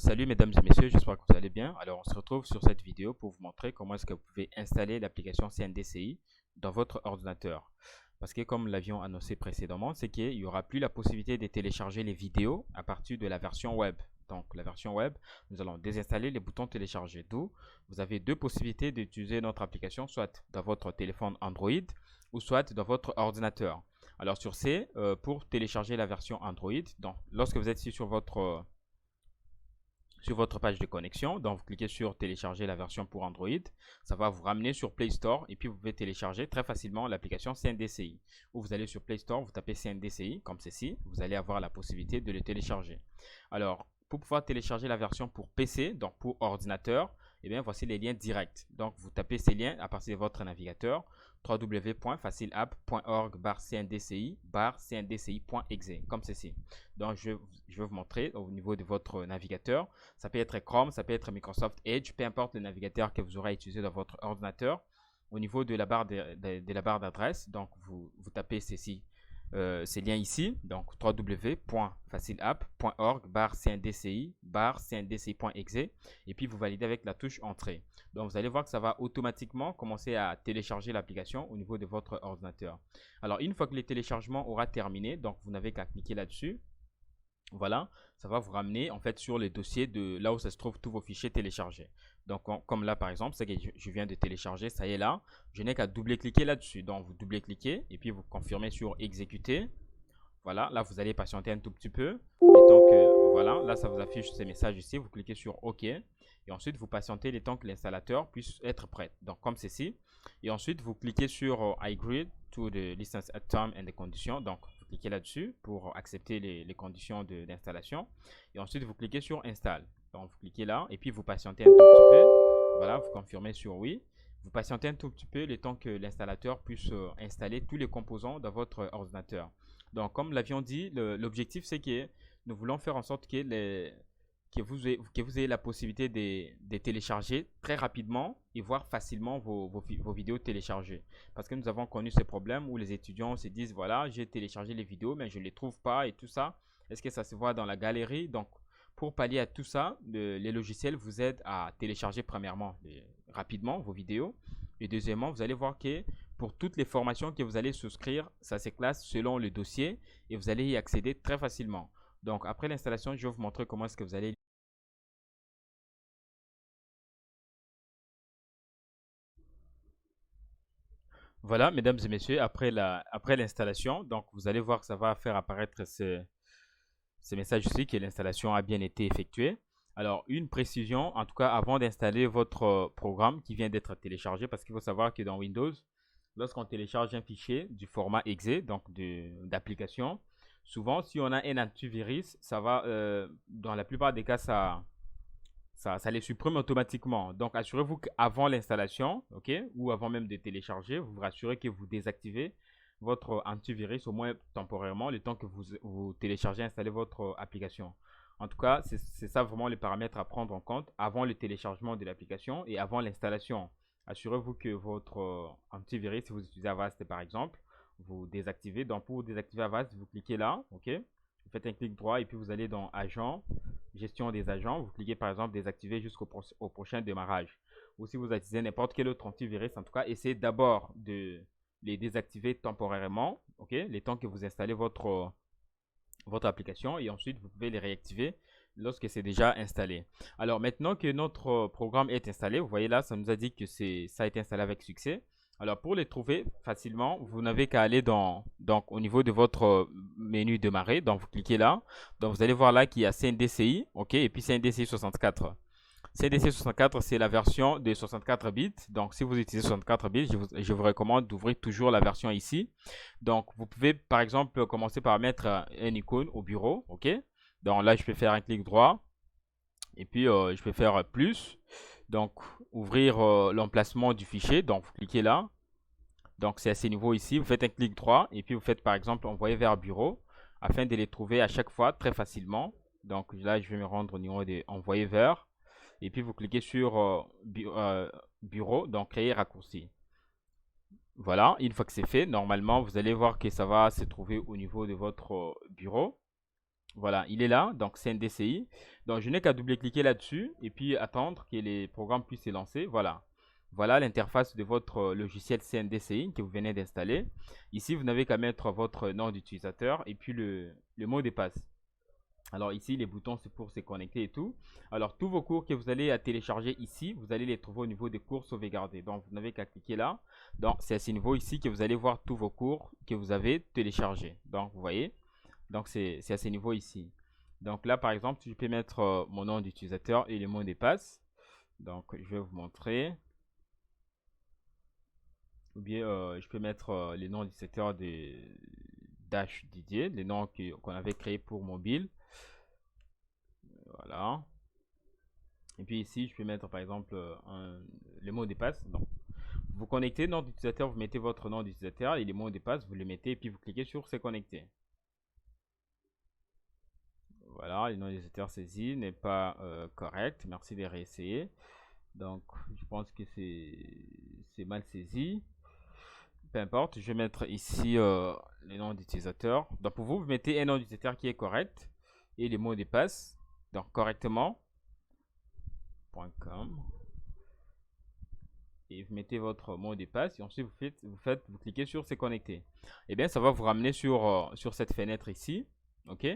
Salut mesdames et messieurs, j'espère que vous allez bien. Alors on se retrouve sur cette vidéo pour vous montrer comment est-ce que vous pouvez installer l'application CNDCI dans votre ordinateur. Parce que comme l'avions annoncé précédemment, c'est qu'il n'y aura plus la possibilité de télécharger les vidéos à partir de la version web. Donc la version web, nous allons désinstaller les boutons télécharger. D'où vous avez deux possibilités d'utiliser notre application, soit dans votre téléphone Android ou soit dans votre ordinateur. Alors sur C, pour télécharger la version Android, donc lorsque vous êtes ici sur votre page de connexion. Donc, vous cliquez sur télécharger la version pour Android. Ça va vous ramener sur Play Store et puis vous pouvez télécharger très facilement l'application CNDCI. Ou vous allez sur Play Store, vous tapez CNDCI comme ceci. Vous allez avoir la possibilité de le télécharger. Alors, pour pouvoir télécharger la version pour PC, donc pour ordinateur, eh bien, voici les liens directs. Donc, vous tapez ces liens à partir de votre navigateur www.facileapp.org/cndci/cndci.exe comme ceci. Donc, je vais vous montrer au niveau de votre navigateur. Ça peut être Chrome, ça peut être Microsoft Edge, peu importe le navigateur que vous aurez utilisé dans votre ordinateur. Au niveau de la barre d'adresse, donc vous tapez ceci, ces liens ici, donc www.facileapp.org/cndci/cndci.exe et puis vous validez avec la touche entrée. Donc vous allez voir que ça va automatiquement commencer à télécharger l'application au niveau de votre ordinateur. Alors une fois que le téléchargement aura terminé, donc vous n'avez qu'à cliquer là-dessus. Voilà, ça va vous ramener en fait sur les dossiers de là où ça se trouve tous vos fichiers téléchargés. Donc comme là par exemple, c'est que je viens de télécharger, ça y est là, je n'ai qu'à double-cliquer là-dessus. Donc vous double-cliquez et puis vous confirmez sur exécuter. Voilà, là vous allez patienter un tout petit peu. Le temps que voilà, là ça vous affiche ces messages ici, vous cliquez sur OK et ensuite vous patientez le temps que l'installateur puisse être prêt. Donc comme ceci. Et ensuite vous cliquez sur I agree to the license at term and the conditions. Donc cliquez là-dessus pour accepter les conditions d'installation. Et ensuite, vous cliquez sur Install. Donc, vous cliquez là et puis vous patientez un tout petit peu. Voilà, vous confirmez sur oui. Vous patientez un tout petit peu le temps que l'installateur puisse installer tous les composants dans votre ordinateur. Donc, comme l'avions dit, l'objectif, c'est que nous voulons faire en sorte que vous ayez la possibilité de télécharger très rapidement et voir facilement vos vidéos téléchargées. Parce que nous avons connu ce problème où les étudiants se disent, voilà, j'ai téléchargé les vidéos, mais je ne les trouve pas et tout ça. Est-ce que ça se voit dans la galerie? Donc, pour pallier à tout ça, les logiciels vous aident à télécharger premièrement rapidement vos vidéos. Et deuxièmement, vous allez voir que pour toutes les formations que vous allez souscrire, ça se classe selon le dossier et vous allez y accéder très facilement. Donc, après l'installation, je vais vous montrer comment est-ce que vous allez. Voilà, mesdames et messieurs, après l'installation, donc vous allez voir que ça va faire apparaître ce message ici que l'installation a bien été effectuée. Alors, une précision, en tout cas, avant d'installer votre programme qui vient d'être téléchargé, parce qu'il faut savoir que dans Windows, lorsqu'on télécharge un fichier du format exe, donc d'application, souvent, si on a un antivirus, ça va, dans la plupart des cas, ça les supprime automatiquement. Donc, assurez-vous qu'avant l'installation, ok, ou avant même de télécharger, vous vous rassurez que vous désactivez votre antivirus au moins temporairement, le temps que vous téléchargez et installez votre application. En tout cas, c'est ça vraiment les paramètres à prendre en compte avant le téléchargement de l'application et avant l'installation. Assurez-vous que votre antivirus, si vous utilisez Avast par exemple, vous désactivez. Donc, pour désactiver Avast, vous cliquez là, ok. Vous faites un clic droit et puis vous allez dans Agents, gestion des agents, vous cliquez par exemple désactiver jusqu'au prochain démarrage. Ou si vous utilisez n'importe quel autre antivirus, en tout cas, essayez d'abord de les désactiver temporairement, ok, le temps que vous installez votre application et ensuite vous pouvez les réactiver lorsque c'est déjà installé. Alors maintenant que notre programme est installé, vous voyez là, ça nous a dit que ça a été installé avec succès. Alors pour les trouver facilement, vous n'avez qu'à aller donc au niveau de votre menu démarrer, donc vous cliquez là, donc vous allez voir là qu'il y a CNDCI, ok, et puis CNDCI 64. CNDCI 64, c'est la version de 64 bits. Donc, si vous utilisez 64 bits, je vous recommande d'ouvrir toujours la version ici. Donc, vous pouvez, par exemple, commencer par mettre une icône au bureau. OK? Donc, là, je peux faire un clic droit. Et puis, je peux faire plus. Donc, ouvrir l'emplacement du fichier. Donc, vous cliquez là. Donc, c'est à ce niveau ici. Vous faites un clic droit. Et puis, vous faites, par exemple, envoyer vers bureau. Afin de les trouver à chaque fois très facilement. Donc, là, je vais me rendre au niveau de envoyer vers. Et puis, vous cliquez sur bureau, donc créer raccourci. Voilà, une fois que c'est fait, normalement, vous allez voir que ça va se trouver au niveau de votre bureau. Voilà, il est là, donc CNDCI. Donc je n'ai qu'à double-cliquer là-dessus et puis attendre que les programmes puissent se lancer. Voilà. Voilà l'interface de votre logiciel CNDCI que vous venez d'installer. Ici, vous n'avez qu'à mettre votre nom d'utilisateur et puis le mot de passe. Alors ici, les boutons, c'est pour se connecter et tout. Alors tous vos cours que vous allez à télécharger ici, vous allez les trouver au niveau des cours sauvegardés. Donc vous n'avez qu'à cliquer là. Donc c'est à ce niveau ici que vous allez voir tous vos cours que vous avez téléchargés. Donc vous voyez. Donc c'est à ce niveau ici. Donc là par exemple, je peux mettre mon nom d'utilisateur et le mot de passe. Donc je vais vous montrer. Ou bien je peux mettre les noms d'utilisateur de Dash Didier, les noms qu'on avait créés pour mobile. Voilà. Et puis ici, je peux mettre par exemple le mot de passe. Donc, vous connectez nom d'utilisateur, vous mettez votre nom d'utilisateur et les mots de passe, vous les mettez et puis vous cliquez sur c'est connecté. Voilà, le nom d'utilisateur saisi n'est pas correct. Merci de réessayer. Donc, je pense que c'est mal saisi. Peu importe, je vais mettre ici le nom d'utilisateur. Donc, pour vous, vous mettez un nom d'utilisateur qui est correct et les mots de passe, donc correctement. .com. Et vous mettez votre mot de passe et ensuite vous cliquez sur c'est connecté. Et bien ça va vous ramener sur cette fenêtre ici. Ok.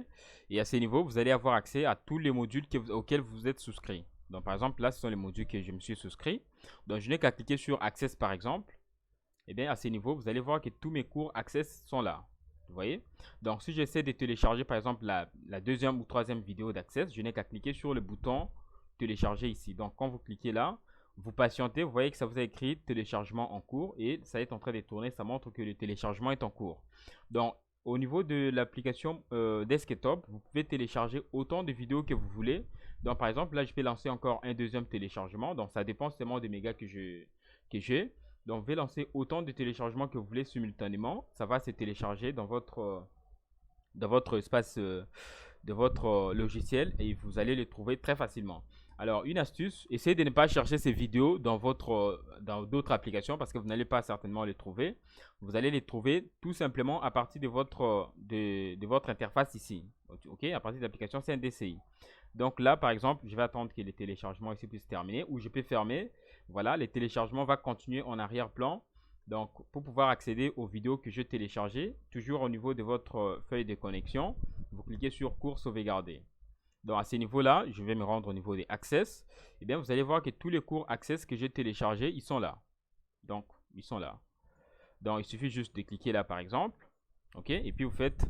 Et à ce niveau, vous allez avoir accès à tous les modules auxquels vous êtes souscrit. Donc par exemple, là, ce sont les modules que je me suis souscrit. Donc je n'ai qu'à cliquer sur Access par exemple. Et bien à ce niveau, vous allez voir que tous mes cours Access sont là. Vous voyez. Donc si j'essaie de télécharger par exemple la deuxième ou troisième vidéo d'Access, je n'ai qu'à cliquer sur le bouton télécharger ici. Donc quand vous cliquez là, vous patientez, vous voyez que ça vous a écrit téléchargement en cours et ça est en train de tourner, ça montre que le téléchargement est en cours. Donc au niveau de l'application desktop, vous pouvez télécharger autant de vidéos que vous voulez. Donc par exemple là je vais lancer encore un deuxième téléchargement, donc ça dépend seulement des mégas que j'ai. Donc vous pouvez lancer autant de téléchargements que vous voulez simultanément, ça va se télécharger dans votre espace de votre logiciel et vous allez les trouver très facilement. Alors, une astuce, essayez de ne pas chercher ces vidéos dans d'autres applications parce que vous n'allez pas certainement les trouver. Vous allez les trouver tout simplement à partir de votre interface ici. OK, à partir de l'application CNDCI. Donc là, par exemple, je vais attendre que les téléchargements ici puissent terminer ou je peux fermer. Voilà, les téléchargements vont continuer en arrière-plan. Donc, pour pouvoir accéder aux vidéos que j'ai téléchargées, toujours au niveau de votre feuille de connexion, vous cliquez sur cours sauvegarder. Donc à ce niveau-là, je vais me rendre au niveau des Access. Et bien, vous allez voir que tous les cours Access que j'ai téléchargés, ils sont là. Donc, ils sont là. Donc, il suffit juste de cliquer là, par exemple. OK. Et puis, vous faites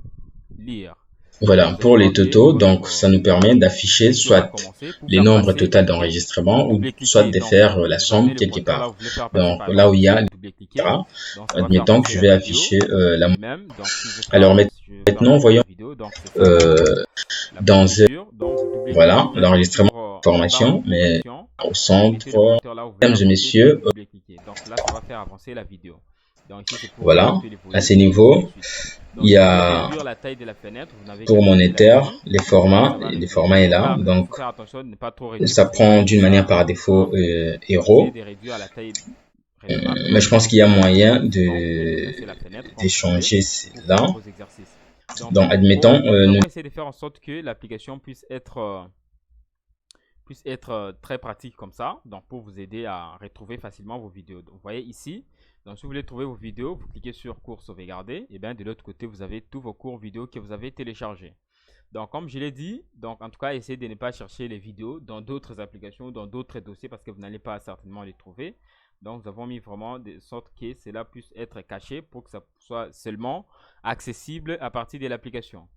lire. Voilà, Vous allez pour les voir que totaux, donc ça nous permet d'afficher lecture va soit commencer. Pour les faire nombres passer, total vous pouvez d'enregistrement ou soit double-cliquer. de Donc, faire la vous amenez somme le quelque pointeur là où part. vous voulez faire passer, Donc par là exemple, où il y a, ici, double-cliquer. etc. Donc, ça va faire Admettons que passer je la vais vidéo. afficher la... Et même, donc, si je Alors veux faire maintenant, passer la voyons vidéo, donc c'est ça euh, la dans procédure. Donc, vous voilà double-cliquez l'enregistrement sur de la barre de formation, mais correction au et mettez le centre, pointeur là où vous voulez mesdames et avancer, puis messieurs, vous double-cliquez. Donc là, ça va faire avancer la vidéo. Donc ici, c'est pour voilà, augmenter le à volume ce et ainsi de niveau, suite. il Donc y si vous voulez a réduire la taille de la fenêtre, vous n'avez qu'à pour cliquer moniteur là-dessus. les Et formats, ça va et le réduire. format Mais est là, donc il faut faire attention de ne pas trop réduire ça parce que vous prend voyez que d'une manière ça par prend. défaut Donc essayez héros. de réduire la taille raisonnable. Mais je pense qu'il y a moyen Sinon, vous pouvez déplacer la fenêtre comme vous voulez d'échanger pour faire là. vos exercices. Donc Donc, pour vos cours, admettons, nous nous avons essayé de faire en sorte que l'application puisse être très pratique comme ça, donc pour vous aider à retrouver facilement vos vidéos. Donc, vous voyez ici, donc si vous voulez trouver vos vidéos, vous cliquez sur cours sauvegarder, et bien de l'autre côté, vous avez tous vos cours vidéo que vous avez téléchargés. Donc comme je l'ai dit, donc en tout cas, essayez de ne pas chercher les vidéos dans d'autres applications, dans d'autres dossiers, parce que vous n'allez pas certainement les trouver. Donc nous avons mis vraiment de sorte que cela puisse être caché pour que ça soit seulement accessible à partir de l'application.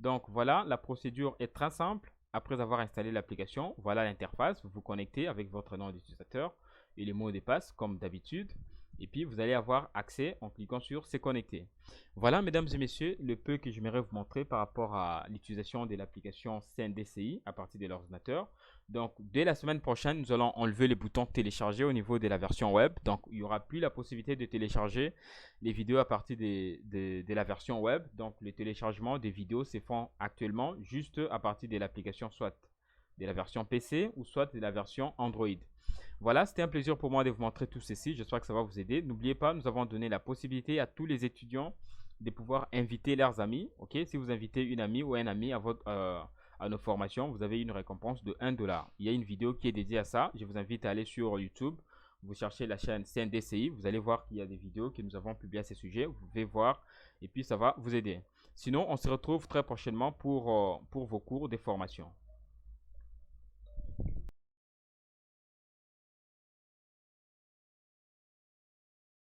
Donc voilà, la procédure est très simple. Après avoir installé l'application, voilà l'interface. Vous vous connectez avec votre nom d'utilisateur et les mots de passe comme d'habitude. Et puis vous allez avoir accès en cliquant sur c'est connecté. Voilà, mesdames et messieurs, le peu que j'aimerais vous montrer par rapport à l'utilisation de l'application CNDCI à partir de l'ordinateur. Donc, dès la semaine prochaine, nous allons enlever les boutons télécharger au niveau de la version web. Donc, il n'y aura plus la possibilité de télécharger les vidéos à partir de la version web. Donc, le téléchargement des vidéos se font actuellement juste à partir de l'application soit de la version PC ou soit de la version Android. Voilà, c'était un plaisir pour moi de vous montrer tout ceci. J'espère que ça va vous aider. N'oubliez pas, nous avons donné la possibilité à tous les étudiants de pouvoir inviter leurs amis. Ok, si vous invitez une amie ou un ami à nos formations, vous avez une récompense de 1 $. Il y a une vidéo qui est dédiée à ça. Je vous invite à aller sur YouTube. Vous cherchez la chaîne CNDCI. Vous allez voir qu'il y a des vidéos que nous avons publiées à ce sujet. Vous pouvez voir et puis ça va vous aider. Sinon, on se retrouve très prochainement pour vos cours de formation.